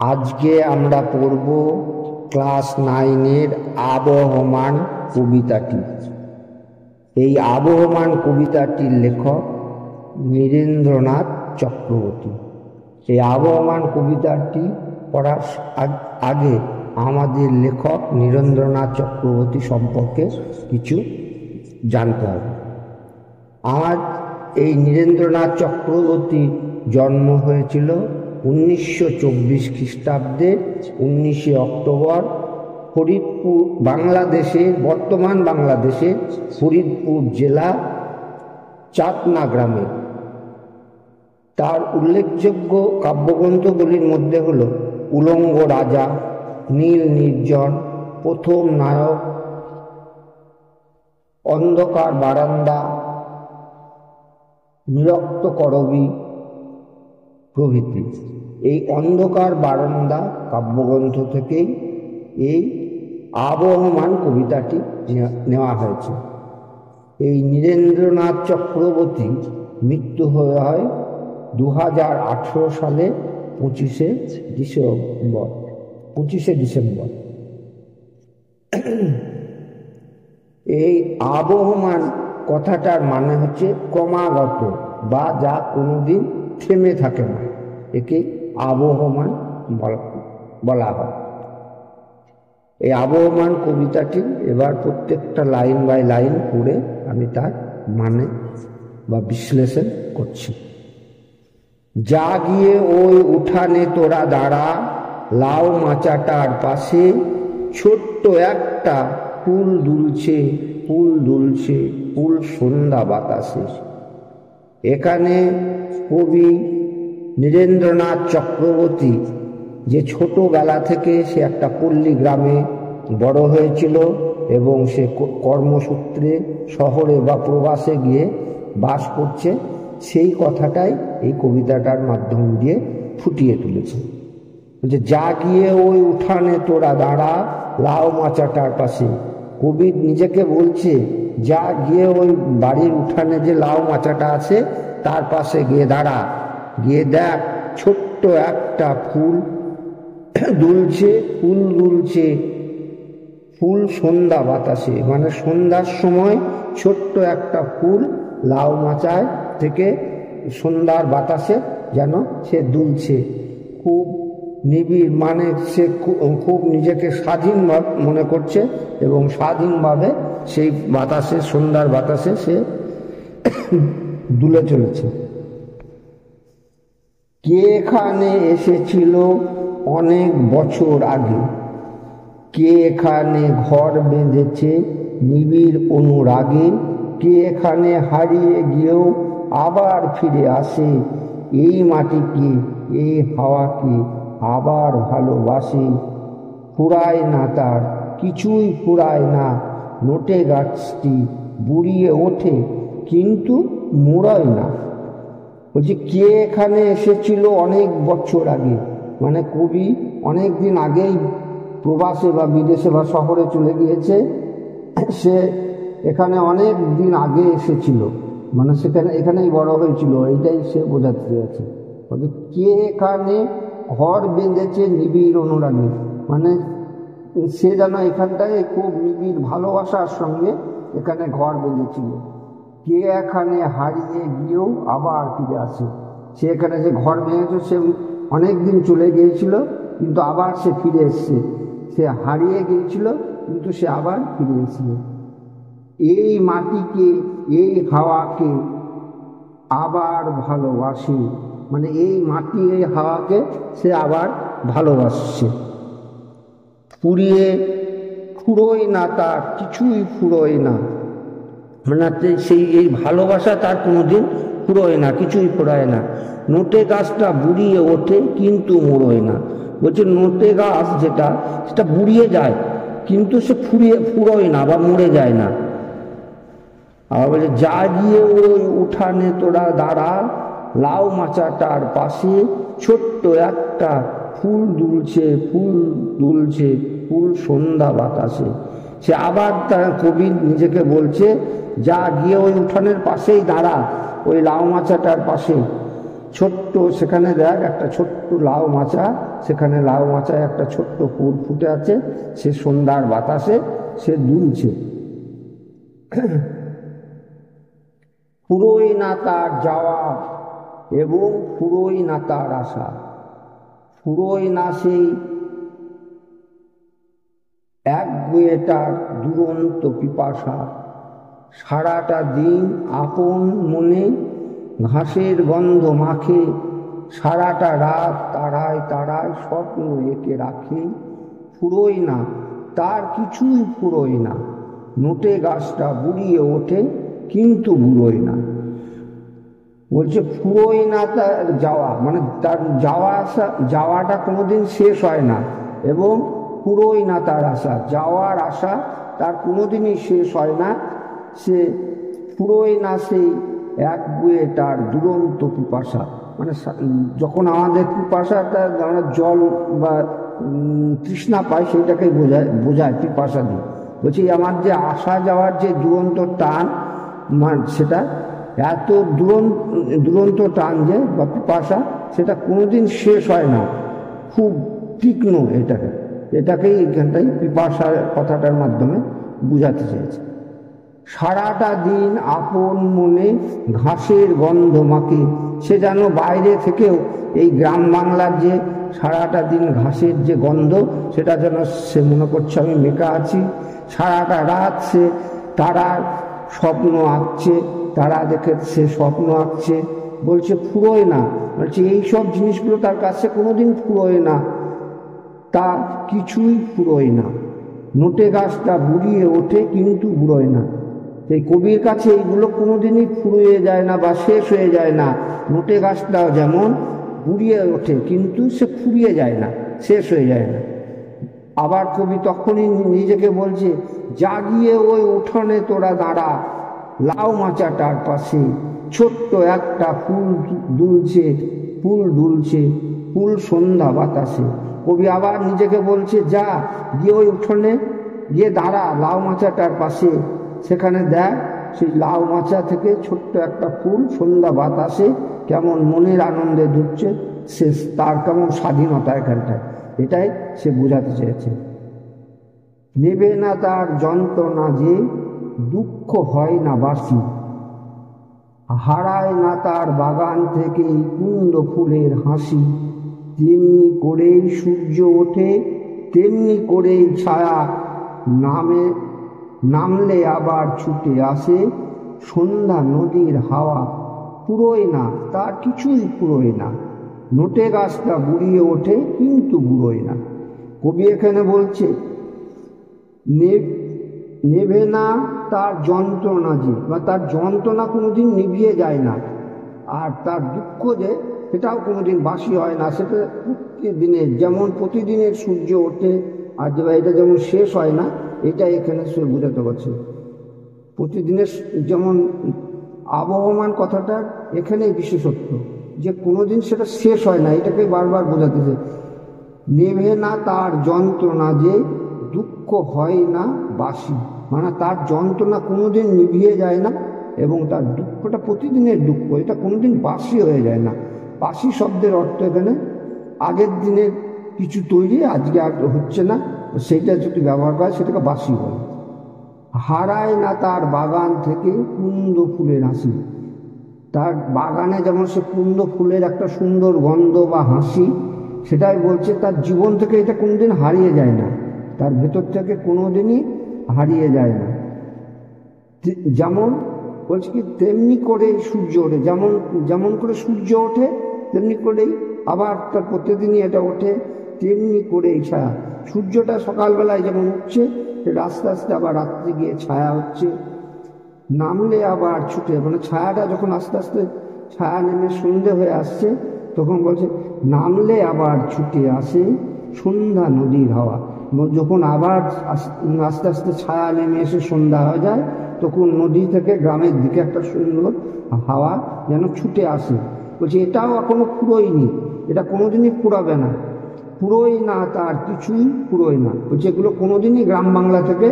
আজকে আমরা পড়ব ক্লাস 9-এর আবহমান কবিতাটি। এই আবহমান কবিতাটির লেখক নীরেন্দ্রনাথ চক্রবর্তী। এই আবহমান কবিতাটি পড়ার আগে আমাদের লেখক নীরেন্দ্রনাথ চক্রবর্তী সম্পর্কে কিছু জানতে হবে। আমার এই নীরেন্দ্রনাথ চক্রবর্তীর জন্ম হয়েছিল 1924 খ্রিস্টাব্দে 19 অক্টোবর ফরিদপুর, বাংলাদেশের বর্তমান বাংলাদেশের ফরিদপুর জেলা চাতনা গ্রামে। তার উল্লেখযোগ্য কাব্যগ্রন্থগুলির মধ্যে হল উলঙ্গ রাজা, নীল নির্জন, প্রথম নায়ক, অন্ধকার বারান্দা, নিরক্ত করবী প্রভৃতি। এই অন্ধকার বারান্দা কাব্যগ্রন্থ থেকেই এই আবহমান কবিতাটি নেওয়া হয়েছে। এই নীরেন্দ্রনাথ চক্রবর্তী মৃত্যু হয় 2018 সালে 25শে ডিসেম্বর। এই আবহমান কথাটার মানে হচ্ছে ক্রমাগত বা যা কোনোদিন থেমে থাকে না, একে আবহমান বলা হয়। এই আবহমান কবিতাটি এবার প্রত্যেকটা লাইন বাই লাইন পড়ে আমি তার মানে বা বিশ্লেষণ করছি। যা গিয়ে ওই উঠানে তোরা দাঁড়া, লাউ মাচাটার পাশে ছোট্ট একটা ফুল দুলছে, ফুল সন্ধ্যা বাতাসে। এখানে কবি নীরেন্দ্রনাথ চক্রবর্তী যে ছোটবেলা থেকে সে একটা পল্লী গ্রামে বড় হয়েছিল এবং সে কর্মসূত্রে শহরে বা প্রবাসে গিয়ে বাস করছে, সেই কথাটাই এই কবিতাটার মাধ্যম দিয়ে ফুটিয়ে তুলেছে। যে যা গিয়ে ওই উঠানে তোরা দাঁড়া, লাউ মাচাটার পাশে। কবি নিজেকে বলছে, যা গিয়ে ওই বাড়ির উঠানে যে লাউ মাচাটা আছে তার পাশে গিয়ে দাঁড়া, গিয়ে দেখ ছোট্ট একটা ফুল দুলছে, ফুল সন্ধ্যা বাতাসে। মানে সন্ধ্যার সময় ছোট্ট একটা ফুল লাউ মাচায় থেকে সন্ধ্যার বাতাসে যেন সে দুলছে, খুব নিবিড়। মানে সে খুব নিজেকে স্বাধীন মনে করছে এবং স্বাধীনভাবে সেই বাতাসে, সন্ধ্যার বাতাসে সে দুলে চলেছে। কে এখানে এসেছিল অনেক বছর আগে, কে এখানে ঘর বেঁধেছে নিবিড় অনুরাগে, কে এখানে হারিয়ে গিয়েও আবার ফিরে আসে, এই মাটিকে এই হাওয়াকে আবার ভালোবাসে। ফুরায় না তার, কিছুই ফুরায় না, নোটে গাছটি বুড়িয়ে ওঠে কিন্তু মুড়ায় না। বলছে কে এখানে এসেছিল অনেক বছর আগে, মানে কবি অনেক দিন আগেই প্রবাসে বা বিদেশে বা শহরে চলে গিয়েছে, সে এখানে অনেক দিন আগে এসেছিল, মানে এখানেই বড় হয়েছিল, এইটাই সে বোঝাতে চেয়েছে। বলছে কে এখানে ঘর বেঁধেছে নিবিড় অনুরাগে, মানে সে যেন এখানটায় খুব নিবিড় ভালোবাসার সঙ্গে এখানে ঘর বেঁধেছিল। কে এখানে হারিয়ে গিয়েও আবার ফিরে আসে, সে এখানে যে ঘর ভেঙেছে সে অনেক দিন চলে গিয়েছিল কিন্তু আবার সে ফিরে এসছে। সে হারিয়ে গিয়েছিল কিন্তু সে আবার ফিরে এসেছিল। এই মাটিকে এই হাওয়াকে আবার ভালোবাসে, মানে এই মাটি এই হাওয়াকে সে আবার ভালোবাসছে। ফুরোয় না তার, কিছুই ফুরোয় না, মানে সেই এই ভালোবাসা তার কোনোদিন ফুরোয় না, কিছুই ফুরায় না। নোটে গাছটা বুড়িয়ে ওঠে কিন্তু মুড়োয় না। বলছে নোটে গাছ যেটা, সেটা বুড়িয়ে যায় কিন্তু সে ফুরোয় না বা মরে যায় না। আবার বলছে যা গিয়ে ওই উঠানে তোরা দাঁড়া, লাউ মাচাটার পাশে ছোট্ট একটা ফুল দুলছে, ফুল সন্ধ্যা বাতাসে। সে আবার তার কবি নিজেকে বলছে, যা গিয়ে ওই উঠানের পাশেই দাঁড়া, ওই লাউ মাচাটার পাশে, ছোট্ট সেখানে দেখ একটা ছোট্ট লাউ মাচা, সেখানে লাউ মাচায় একটা ছোট্ট ফুল ফুটে আছে, সে সন্ধ্যার বাতাসে সে দুলছে। ফুরোয় না তার যাওয়া এবং ফুরোয় না তার আশা, ফুরোয় না সেই একগুঁয়েটার দুরন্ত পিপাসা। সারাটা দিন আপন মনে ঘাসের গন্ধ মাখে, সারাটা রাত তারায় তারায় স্বপ্ন এঁকে রাখে। ফুরোয় না তার কিছুই, ফুরোয় না, নোটে গাছটা বুড়িয়ে ওঠে কিন্তু বুড়োয় না। বলছে ফুরোয় না তার যাওয়া, মানে তার যাওয়া আসা, যাওয়াটা কোনোদিন শেষ হয় না, এবং ফুরোয় না তার আশা, যাওয়ার আশা তার কোনোদিনই শেষ হয় না। সে ফুরোয় না সেই একগুঁয়ে তার দুরন্ত পিপাসা, মানে যখন আমাদের পিপাসাটা আমরা জল বা তৃষ্ণা পাই সেটাকে বোঝায় পিপাসা দিয়ে। বলছি আমার যে আসা যাওয়ার যে দুরন্ত টান, সেটা এত দুরন্ত টান যে বা পিপাসা, সেটা কোনোদিন শেষ হয় না, খুব তীক্ষ্ণ। এটাকেই এখানটাই পিপাসার কথাটার মাধ্যমে বোঝাতে চেয়েছে। সারাটা দিন আপন মনে ঘাসের গন্ধ মাখে, সে যেন বাইরে থেকেও এই গ্রাম বাংলার যে সারাটা দিন ঘাসের যে গন্ধ, সেটা যেন সে মনে করছে আমি মেকা আছি। সারাটা রাত সে তারার স্বপ্ন আঁকছে, তারা দেখে সে স্বপ্ন আঁকছে। বলছে ফুরোয় না, বলছে এইসব জিনিসগুলো তার কাছে কোনোদিন ফুরোয় না, তার কিছুই ফুরোয় না। নোটে গাছটা বুড়িয়ে ওঠে কিন্তু বুড়োয় না। এই কবির কাছে এইগুলো কোনোদিনই ফুরিয়ে যায় না বা শেষ হয়ে যায় না। নোটে গাছটাও যেমন বুড়িয়ে ওঠে কিন্তু সে ফুরিয়ে যায় না, শেষ হয়ে যায় না। আবার কবি তখনই নিজেকে বলছে, জাগিয়ে ওই উঠোনে তোরা দাঁড়া, লাউ মাচাটার পাশে ছোট্ট একটা ফুল দুলছে, ফুল দুলছে, ফুল সন্ধ্যা বাতাসে। কবি আবার নিজেকে বলছে, যা গিয়ে ওই উঠোনে গিয়ে দাঁড়া লাউ মাচাটার পাশে, সেখানে দেখ সেই লাউ মাচা থেকে ছোট্ট একটা ফুল সন্ধ্যা বাতাসে কেমন মনের আনন্দে দুলছে, সে তার কেমন স্বাধীনতা এখানটায়, এটাই সে বোঝাতে চেয়েছে। নেবে না তার যন্ত্রণা যে দুঃখ হয় না বাসি, হারায় না তার বাগান থেকে কুন্দ ফুলের হাসি। তেমনি করেই সূর্য ওঠে, তেমনি করেই ছায়া নামলে আবার ছুটে আসে, সন্ধ্যা নদীর হাওয়া। ফুরোয় না তার কিছুই, ফুরোয় না, নোটে গাছটা বুড়িয়ে ওঠে কিন্তু বুড়োয় না। কবি এখানে বলছে নেবে না তার যন্ত্রণা যে, বা তার যন্ত্রণা কোনোদিন নিভিয়ে যায় না, আর তার দুঃখ যে সেটাও কোনোদিন বাসি হয় না। সেটা প্রতিদিনের, যেমন প্রতিদিনের সূর্য ওঠে আর এটা যেমন শেষ হয় না, এটা এখানে সে বোঝাতে পারছে। প্রতিদিনের যেমন আবহমান কথাটা এখানে বিশেষত্ব, যে কোনোদিন সেটা শেষ হয় না, এটাকে বারবার বোঝাতেছে। নেভে না তার যন্ত্রণা যে দুঃখ হয় না বাসি, মানে তার যন্ত্রণা কোনোদিন নিভিয়ে যায় না, এবং তার দুঃখটা প্রতিদিনের দুঃখ, এটা কোনোদিন বাসি হয়ে যায় না। বাসি শব্দের অর্থ এখানে আগের দিনের কিছু তৈরি আজকে আর হচ্ছে না, সেইটা যদি ব্যবহার করে সেটাকে বাসি বলে। হারায় না তার বাগান থেকে কুন্দ ফুলের হাসি, তার বাগানে যেমন সে কুন্দ ফুলের একটা সুন্দর গন্ধ বা হাসি, সেটাই বলছে তার জীবন থেকে এটা কোনোদিন হারিয়ে যায় না, তার ভেতর থেকে কোনোদিনই হারিয়ে যায় না। যেমন বলছে কি, তেমনি করে সূর্য ওঠে, যেমন করে সূর্য ওঠে তেমনি করেই আবার তার প্রতিদিনই এটা ওঠে, তেমনি করেই ছায়া। সূর্যটা সকালবেলায় যেমন উঠছে, আস্তে আস্তে আবার রাত্রে গিয়ে ছায়া হচ্ছে, নামলে আবার ছুটে, মানে ছায়াটা যখন আস্তে আস্তে ছায়া নেমে সন্ধে হয়ে আসছে, তখন বলছে নামলে আবার ছুটে আসে সন্ধ্যা নদীর হাওয়া। যখন আবার আস্তে আস্তে ছায়া নেমে এসে সন্ধ্যা হয়ে যায়, তখন নদী থেকে গ্রামের দিকে একটা সুন্দর হাওয়া যেন ছুটে আসে। বলছে এটাও এখনো ফুরোয়নি, এটা কোনোদিনই ফুরাবে না, ফুরোয় না তার কিছুই, ফুরোয় না। বলছে এগুলো কোনোদিনই গ্রাম বাংলা থেকে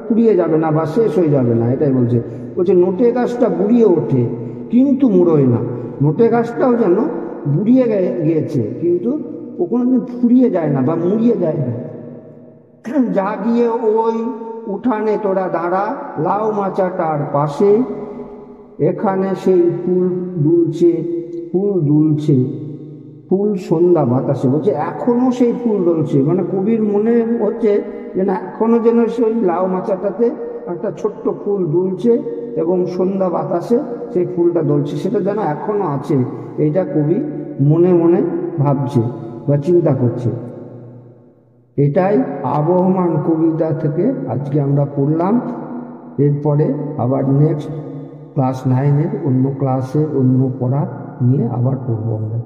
ফুরিয়ে যাবে না বা শেষ হয়ে যাবে না, এটাই বলছে। বলছে নোটে গাছটা বুড়িয়ে ওঠে কিন্তু মুড়োয় না, নোটে গাছটাও যেন বুড়িয়ে গিয়েছে, কিন্তু ও কোনোদিন ফুরিয়ে যায় না বা মুড়িয়ে যায় না। যা গিয়ে ওই উঠানে তোরা দাঁড়া, লাউ মাচাটার পাশে, এখানে সেই ফুল দুলছে, ফুল দুলছে, ফুল সন্ধ্যা বাতাসে। বলছে এখনো সেই ফুল দুলছে, মানে কবির মনে হচ্ছে যে না, এখনো যেন সেই লাউ মাচাটাতে একটা ছোট্ট ফুল দুলছে এবং সন্ধ্যা বাতাসে সেই ফুলটা দুলছে, সেটা যেন এখনো আছে। এইটা কবি মনে মনে ভাবছে বা চিন্তা করছে। এটাই আবহমান কবিতা থেকে আজকে আমরা পড়লাম। এরপরে আবার নেক্সট ক্লাস 9-এর অন্য ক্লাসে অন্য পড়া নিয়ে আবার পড়বো আমরা।